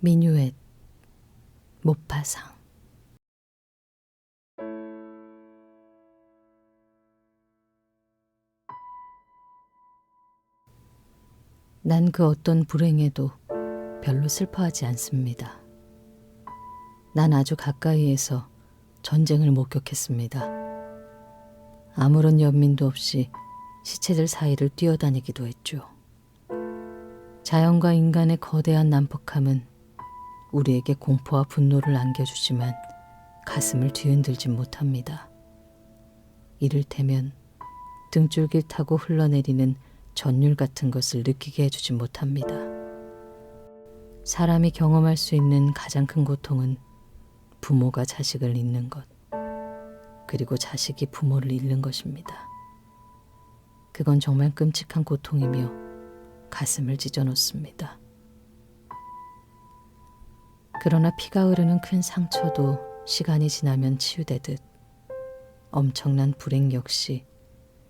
미뉴엣, 모파상. 난 그 어떤 불행에도 별로 슬퍼하지 않습니다. 난 아주 가까이에서 전쟁을 목격했습니다. 아무런 연민도 없이 시체들 사이를 뛰어다니기도 했죠. 자연과 인간의 거대한 난폭함은 우리에게 공포와 분노를 안겨주지만 가슴을 뒤흔들지 못합니다. 이를테면 등줄길 타고 흘러내리는 전율 같은 것을 느끼게 해주지 못합니다. 사람이 경험할 수 있는 가장 큰 고통은 부모가 자식을 잃는 것, 그리고 자식이 부모를 잃는 것입니다. 그건 정말 끔찍한 고통이며 가슴을 찢어놓습니다. 그러나 피가 흐르는 큰 상처도 시간이 지나면 치유되듯 엄청난 불행 역시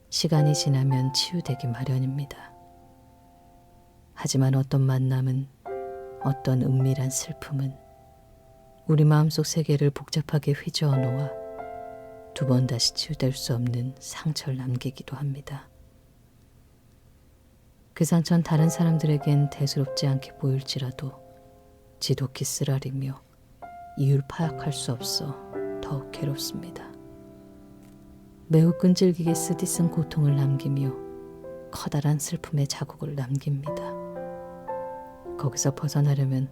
시간이 지나면 치유되기 마련입니다. 하지만 어떤 만남은, 어떤 은밀한 슬픔은 우리 마음속 세계를 복잡하게 휘저어 놓아 두 번 다시 치유될 수 없는 상처를 남기기도 합니다. 그 상처는 다른 사람들에겐 대수롭지 않게 보일지라도 지독히 쓰라리며 이유를 파악할 수 없어 더욱 괴롭습니다. 매우 끈질기게 쓰디쓴 고통을 남기며 커다란 슬픔의 자국을 남깁니다. 거기서 벗어나려면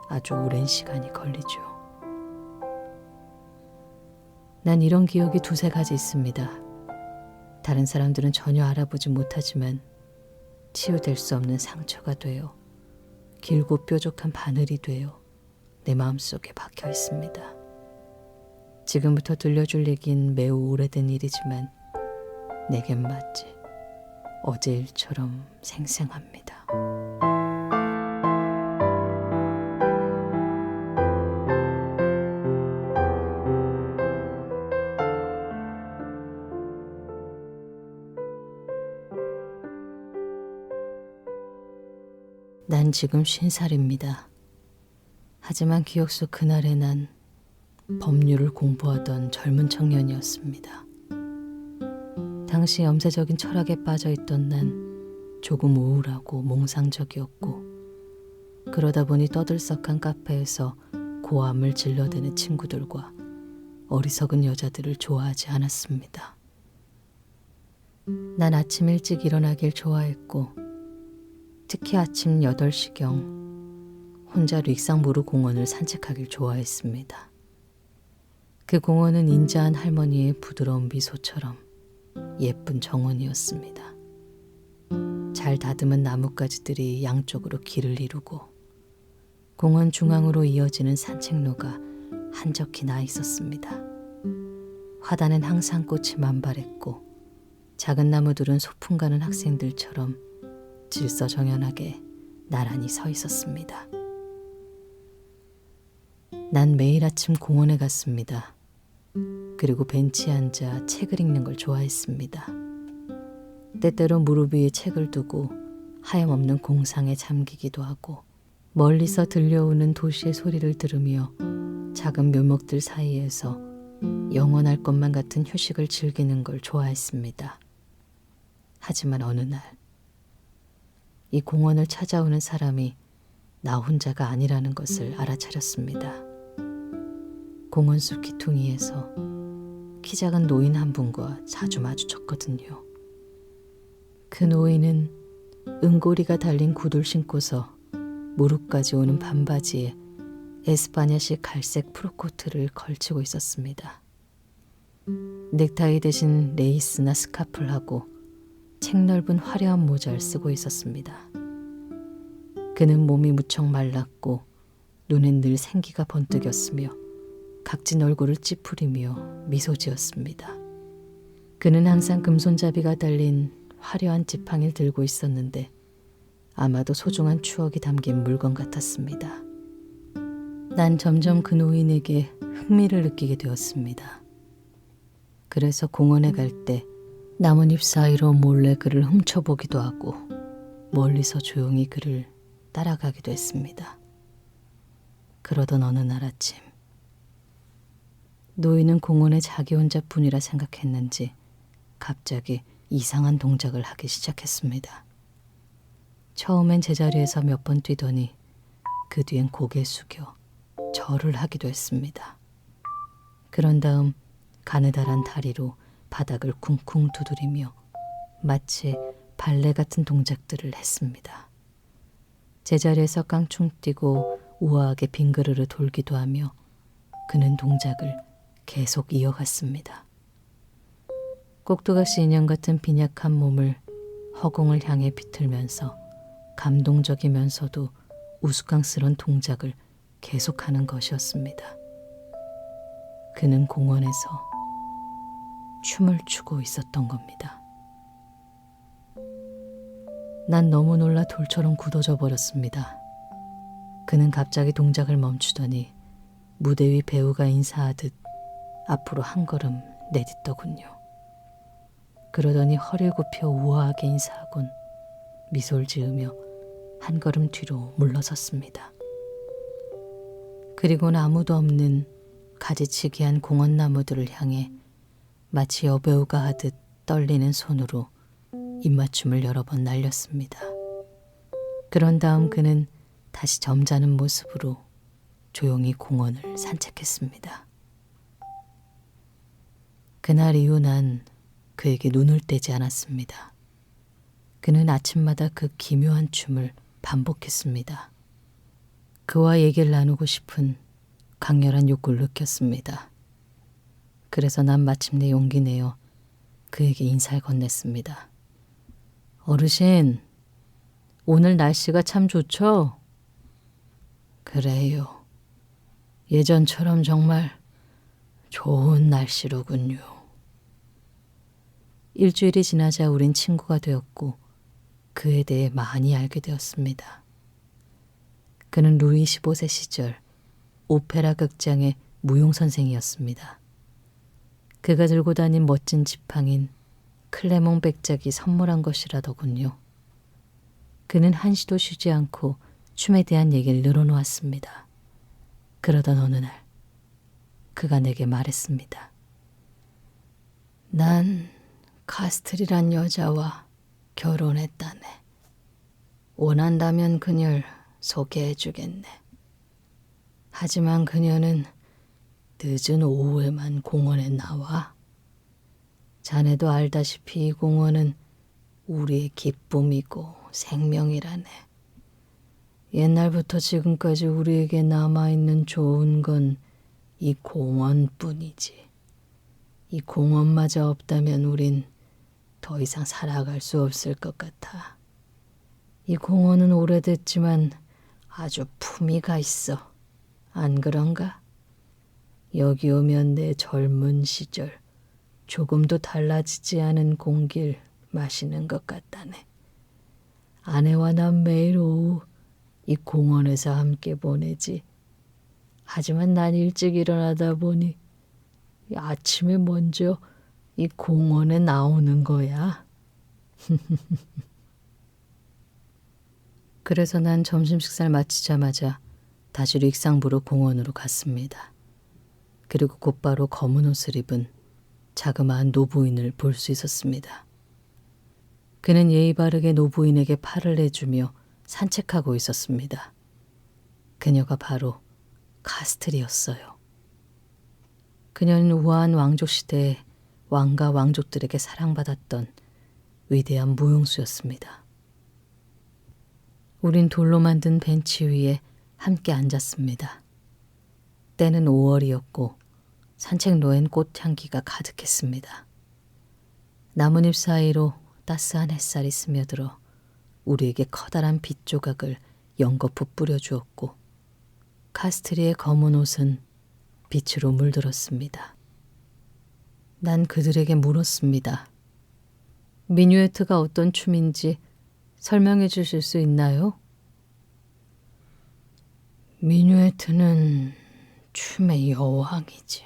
아주 오랜 시간이 걸리죠. 난 이런 기억이 두세 가지 있습니다. 다른 사람들은 전혀 알아보지 못하지만 치유될 수 없는 상처가 되어 길고 뾰족한 바늘이 되어 내 마음속에 박혀 있습니다. 지금부터 들려줄 얘긴 매우 오래된 일이지만 내겐 마치 어제 일처럼 생생합니다. 난 지금 50살입니다. 하지만 기억 속 그날의 난 법률을 공부하던 젊은 청년이었습니다. 당시 염세적인 철학에 빠져있던 난 조금 우울하고 몽상적이었고, 그러다 보니 떠들썩한 카페에서 고함을 질러대는 친구들과 어리석은 여자들을 좋아하지 않았습니다. 난 아침 일찍 일어나길 좋아했고, 특히 아침 8시경 혼자 릭상보르 공원을 산책하길 좋아했습니다. 그 공원은 인자한 할머니의 부드러운 미소처럼 예쁜 정원이었습니다. 잘 다듬은 나뭇가지들이 양쪽으로 길을 이루고 공원 중앙으로 이어지는 산책로가 한적히 나 있었습니다. 화단엔 항상 꽃이 만발했고 작은 나무들은 소풍 가는 학생들처럼 질서정연하게 나란히 서 있었습니다. 난 매일 아침 공원에 갔습니다. 그리고 벤치에 앉아 책을 읽는 걸 좋아했습니다. 때때로 무릎 위에 책을 두고 하염없는 공상에 잠기기도 하고, 멀리서 들려오는 도시의 소리를 들으며 작은 묘목들 사이에서 영원할 것만 같은 휴식을 즐기는 걸 좋아했습니다. 하지만 어느 날 이 공원을 찾아오는 사람이 나 혼자가 아니라는 것을 알아차렸습니다. 공원 숲 귀퉁이에서 키 작은 노인 한 분과 자주 마주쳤거든요. 그 노인은 은고리가 달린 구두를 신고서 무릎까지 오는 반바지에 에스파냐식 갈색 프로코트를 걸치고 있었습니다. 넥타이 대신 레이스나 스카프를 하고 책넓은 화려한 모자를 쓰고 있었습니다. 그는 몸이 무척 말랐고 눈엔 늘 생기가 번뜩였으며 각진 얼굴을 찌푸리며 미소 지었습니다. 그는 항상 금손잡이가 달린 화려한 지팡이를 들고 있었는데 아마도 소중한 추억이 담긴 물건 같았습니다. 난 점점 그 노인에게 흥미를 느끼게 되었습니다. 그래서 공원에 갈 때 나뭇잎 사이로 몰래 그를 훔쳐보기도 하고 멀리서 조용히 그를 따라가기도 했습니다. 그러던 어느 날 아침, 노인은 공원에 자기 혼자뿐이라 생각했는지 갑자기 이상한 동작을 하기 시작했습니다. 처음엔 제자리에서 몇 번 뛰더니 그 뒤엔 고개 숙여 절을 하기도 했습니다. 그런 다음 가느다란 다리로 바닥을 쿵쿵 두드리며 마치 발레 같은 동작들을 했습니다. 제자리에서 깡충 뛰고 우아하게 빙그르르 돌기도 하며 그는 동작을 계속 이어갔습니다. 꼭두각시 인형 같은 빈약한 몸을 허공을 향해 비틀면서 감동적이면서도 우스꽝스런 동작을 계속하는 것이었습니다. 그는 공원에서 춤을 추고 있었던 겁니다. 난 너무 놀라 돌처럼 굳어져 버렸습니다. 그는 갑자기 동작을 멈추더니 무대 위 배우가 인사하듯 앞으로 한 걸음 내딛더군요. 그러더니 허리를 굽혀 우아하게 인사하곤 미소를 지으며 한 걸음 뒤로 물러섰습니다. 그리고는 아무도 없는 가지치기한 공원 나무들을 향해 마치 여배우가 하듯 떨리는 손으로 입맞춤을 여러 번 날렸습니다. 그런 다음 그는 다시 점잖은 모습으로 조용히 공원을 산책했습니다. 그날 이후 난 그에게 눈을 떼지 않았습니다. 그는 아침마다 그 기묘한 춤을 반복했습니다. 그와 얘기를 나누고 싶은 강렬한 욕구를 느꼈습니다. 그래서 난 마침내 용기 내어 그에게 인사를 건넸습니다. 어르신, 오늘 날씨가 참 좋죠? 그래요. 예전처럼 정말 좋은 날씨로군요. 일주일이 지나자 우린 친구가 되었고 그에 대해 많이 알게 되었습니다. 그는 루이 15세 시절 오페라 극장의 무용선생이었습니다. 그가 들고 다닌 멋진 지팡인 클레몽 백작이 선물한 것이라더군요. 그는 한시도 쉬지 않고 춤에 대한 얘기를 늘어놓았습니다. 그러던 어느 날 그가 내게 말했습니다. 난 카스트리란 여자와 결혼했다네. 원한다면 그녀를 소개해주겠네. 하지만 그녀는 늦은 오후에만 공원에 나와. 자네도 알다시피 이 공원은 우리의 기쁨이고 생명이라네. 옛날부터 지금까지 우리에게 남아있는 좋은 건 이 공원뿐이지. 이 공원마저 없다면 우린 더 이상 살아갈 수 없을 것 같아. 이 공원은 오래됐지만 아주 품위가 있어. 안 그런가? 여기 오면 내 젊은 시절 조금도 달라지지 않은 공기를 마시는 것 같다네. 아내와 난 매일 오후 이 공원에서 함께 보내지. 하지만 난 일찍 일어나다 보니 아침에 먼저 이 공원에 나오는 거야. 그래서 난 점심 식사를 마치자마자 다시 릭상부로 공원으로 갔습니다. 그리고 곧바로 검은 옷을 입은 자그마한 노부인을 볼 수 있었습니다. 그는 예의 바르게 노부인에게 팔을 내주며 산책하고 있었습니다. 그녀가 바로 카스트리였어요. 그녀는 우아한 왕족 시대에 왕과 왕족들에게 사랑받았던 위대한 무용수였습니다. 우린 돌로 만든 벤치 위에 함께 앉았습니다. 때는 5월이었고 산책로엔 꽃향기가 가득했습니다. 나뭇잎 사이로 따스한 햇살이 스며들어 우리에게 커다란 빛 조각을 연거푸 뿌려주었고 카스트리의 검은 옷은 빛으로 물들었습니다. 난 그들에게 물었습니다. 미뉴에트가 어떤 춤인지 설명해 주실 수 있나요? 미뉴에트는 춤의 여왕이지.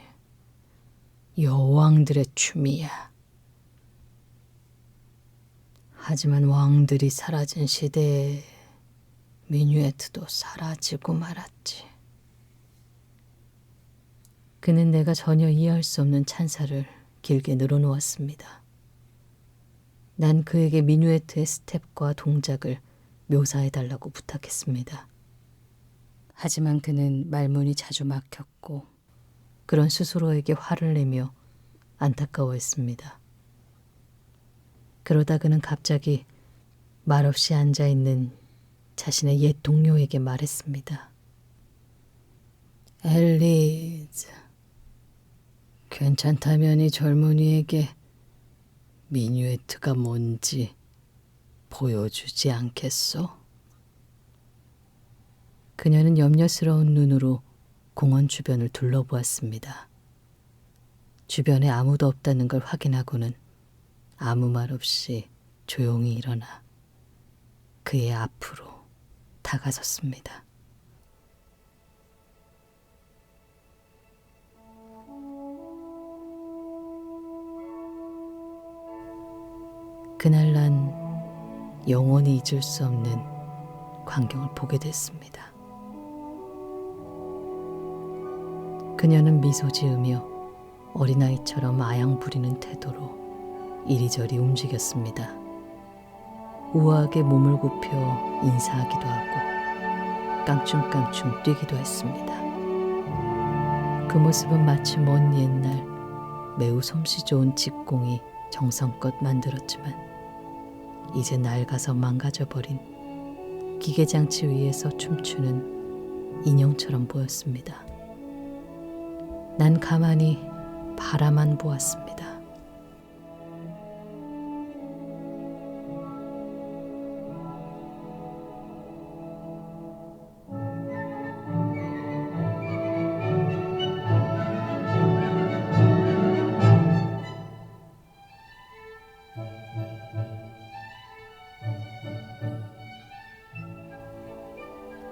여왕들의 춤이야. 하지만 왕들이 사라진 시대에 미뉴에트도 사라지고 말았지. 그는 내가 전혀 이해할 수 없는 찬사를 길게 늘어놓았습니다. 난 그에게 미누에트의 스텝과 동작을 묘사해달라고 부탁했습니다. 하지만 그는 말문이 자주 막혔고 그런 스스로에게 화를 내며 안타까워했습니다. 그러다 그는 갑자기 말없이 앉아있는 자신의 옛 동료에게 말했습니다. 엘리즈, 괜찮다면 이 젊은이에게 미뉴에트가 뭔지 보여주지 않겠소? 그녀는 염려스러운 눈으로 공원 주변을 둘러보았습니다. 주변에 아무도 없다는 걸 확인하고는 아무 말 없이 조용히 일어나 그의 앞으로 다가섰습니다. 그날 난 영원히 잊을 수 없는 광경을 보게 됐습니다. 그녀는 미소 지으며 어린아이처럼 아양 부리는 태도로 이리저리 움직였습니다. 우아하게 몸을 굽혀 인사하기도 하고 깡충깡충 뛰기도 했습니다. 그 모습은 마치 먼 옛날 매우 솜씨 좋은 직공이 정성껏 만들었지만 이제 낡아서 망가져버린 기계장치 위에서 춤추는 인형처럼 보였습니다. 난 가만히 바라만 보았습니다.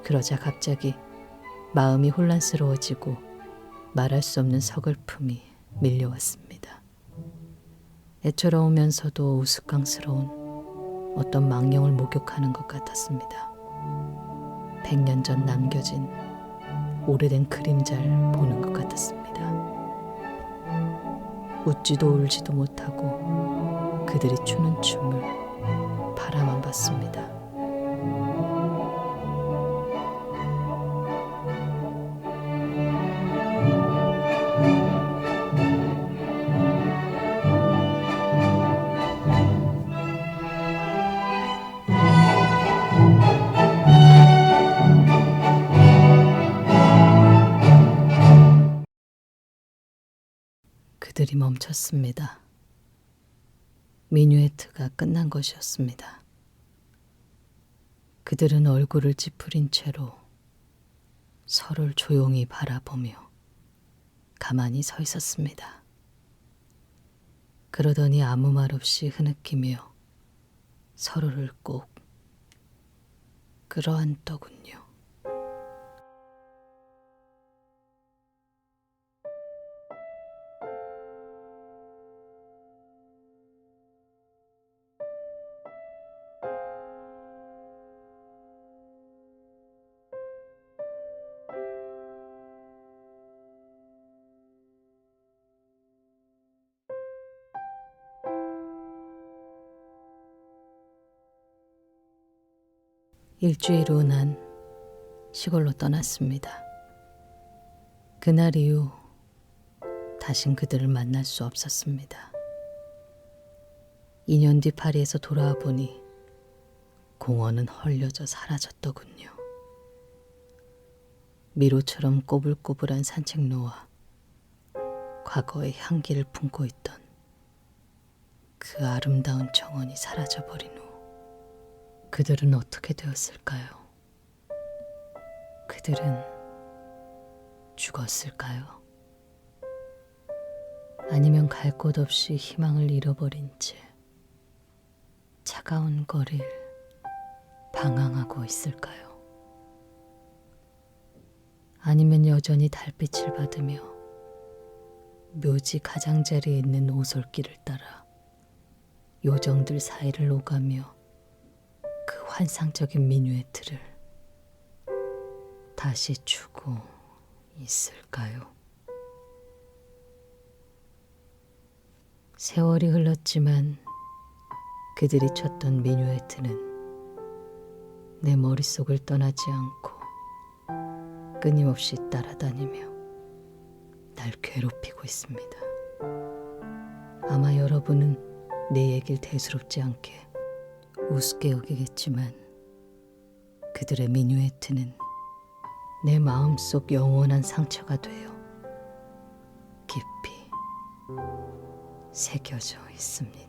그러자 갑자기 마음이 혼란스러워지고 말할 수 없는 서글픔이 밀려왔습니다. 애처로우면서도 우스꽝스러운 어떤 망령을 목욕하는 것 같았습니다. 100년 전 남겨진 오래된 그림자를 보는 것 같았습니다. 웃지도 울지도 못하고 그들이 추는 춤을 바라만 봤습니다. 그들이 멈췄습니다. 미뉴에트가 끝난 것이었습니다. 그들은 얼굴을 찌푸린 채로 서로를 조용히 바라보며 가만히 서 있었습니다. 그러더니 아무 말 없이 흐느끼며 서로를 꼭 끌어안더군요. 일주일 후 난 시골로 떠났습니다. 그날 이후 다신 그들을 만날 수 없었습니다. 2년 뒤 파리에서 돌아와 보니 공원은 헐려져 사라졌더군요. 미로처럼 꼬불꼬불한 산책로와 과거의 향기를 품고 있던 그 아름다운 정원이 사라져버린 후 그들은 어떻게 되었을까요? 그들은 죽었을까요? 아니면 갈 곳 없이 희망을 잃어버린 채 차가운 거리를 방황하고 있을까요? 아니면 여전히 달빛을 받으며 묘지 가장자리에 있는 오솔길을 따라 요정들 사이를 오가며 그 환상적인 미뉴에트를 다시 추고 있을까요? 세월이 흘렀지만 그들이 쳤던 미뉴에트는 내 머릿속을 떠나지 않고 끊임없이 따라다니며 날 괴롭히고 있습니다. 아마 여러분은 내 얘기를 대수롭지 않게 우습게 여기겠지만 그들의 미뉴에트는 내 마음속 영원한 상처가 되어 깊이 새겨져 있습니다.